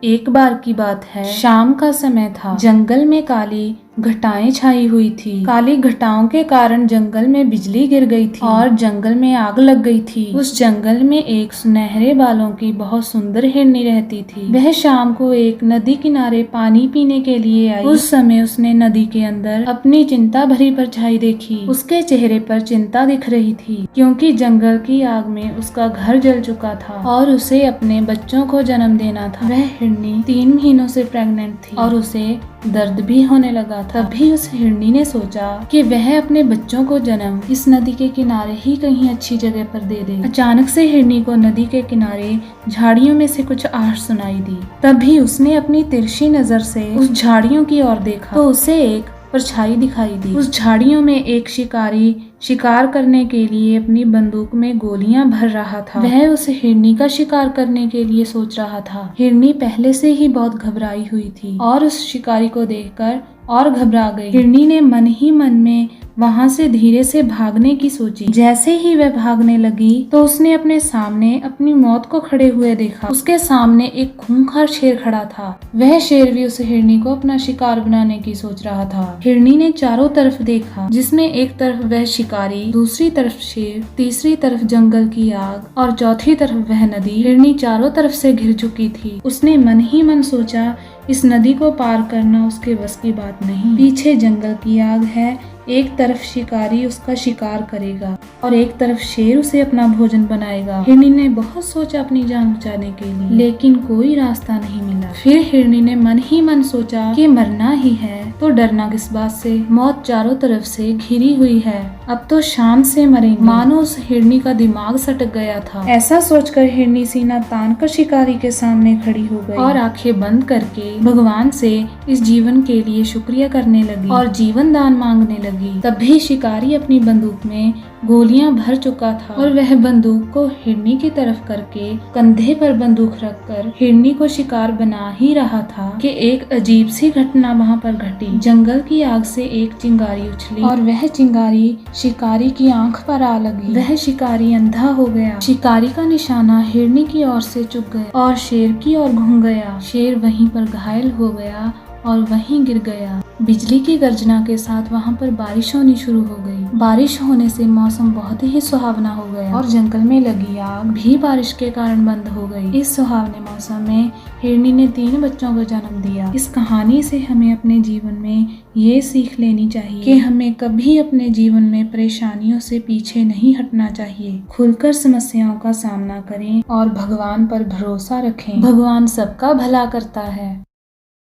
एक बार की बात है, शाम का समय था। जंगल में काली घटाएं छाई हुई थी। काली घटाओं के कारण जंगल में बिजली गिर गई थी और जंगल में आग लग गई थी। उस जंगल में एक सुनहरे बालों की बहुत सुंदर हिरनी रहती थी। वह शाम को एक नदी किनारे पानी पीने के लिए आई। उस समय उसने नदी के अंदर अपनी चिंता भरी परछाई देखी। उसके चेहरे पर चिंता दिख रही थी, क्योंकि जंगल की आग में उसका घर जल चुका था और उसे अपने बच्चों को जन्म देना था। वह हिरनी 3 महीनों से प्रेग्नेंट थी और उसे दर्द भी होने लगा था। तभी उस हिरनी ने सोचा कि वह अपने बच्चों को जन्म इस नदी के किनारे ही कहीं अच्छी जगह पर दे दे। अचानक से हिरनी को नदी के किनारे झाड़ियों में से कुछ आवाज सुनाई दी। तभी उसने अपनी तिरछी नजर से उस झाड़ियों की ओर देखा तो उसे एक परछाई दिखाई दी। उस झाड़ियों में एक शिकारी शिकार करने के लिए अपनी बंदूक में गोलियां भर रहा था। वह उस हिरनी का शिकार करने के लिए सोच रहा था। हिरनी पहले से ही बहुत घबराई हुई थी और उस शिकारी को देखकर और घबरा गई। हिरनी ने मन ही मन में वहां से धीरे से भागने की सोची। जैसे ही वह भागने लगी तो उसने अपने सामने अपनी मौत को खड़े हुए देखा। उसके सामने एक खूंखार शेर खड़ा था। वह शेर भी उस हिरनी को अपना शिकार बनाने की सोच रहा था। हिरनी ने चारों तरफ देखा, जिसमें एक तरफ वह शिकारी, दूसरी तरफ शेर, तीसरी तरफ जंगल की आग और चौथी तरफ वह नदी। हिरनी चारों तरफ से घिर चुकी थी। उसने मन ही मन सोचा, इस नदी को पार करना उसके बस की बात नहीं। पीछे जंगल की आग है, एक तरफ शिकारी उसका शिकार करेगा और एक तरफ शेर उसे अपना भोजन बनाएगा। हिरनी ने बहुत सोचा अपनी जान बचाने के लिए, लेकिन कोई रास्ता नहीं मिला। फिर हिरनी ने मन ही मन सोचा कि मरना ही है तो डरना किस बात से, मौत चारों तरफ से घिरी हुई है, अब तो शाम से मरेंगे। मानो उस हिरनी का दिमाग सटक गया था। ऐसा सोचकर हिरनी सीना तान कर शिकारी के सामने खड़ी हो गई और आंखें बंद करके भगवान से इस जीवन के लिए शुक्रिया करने लगी और जीवन दान मांगने लगी। तभी शिकारी अपनी बंदूक में गोलियां भर चुका था और वह बंदूक को हिरनी की तरफ करके कंधे पर बंदूक रखकर हिरनी को शिकार बना ही रहा था कि एक अजीब सी घटना वहां पर घटी। जंगल की आग से एक चिंगारी उछली और वह चिंगारी शिकारी की आंख पर आ लगी। वह शिकारी अंधा हो गया। शिकारी का निशाना हिरनी की ओर से चुक गया और शेर की ओर घूम गया। शेर वहीं पर घायल हो गया और वहीं गिर गया। बिजली की गर्जना के साथ वहां पर बारिश होनी शुरू हो गई। बारिश होने से मौसम बहुत ही सुहावना हो गया और जंगल में लगी आग भी बारिश के कारण बंद हो गई। इस सुहावने मौसम में हिरनी ने 3 बच्चों को जन्म दिया। इस कहानी से हमें अपने जीवन में ये सीख लेनी चाहिए कि हमें कभी अपने जीवन में परेशानियों से पीछे नहीं हटना चाहिए। खुलकर समस्याओं का सामना करें और भगवान पर भरोसा रखें। भगवान सबका भला करता है।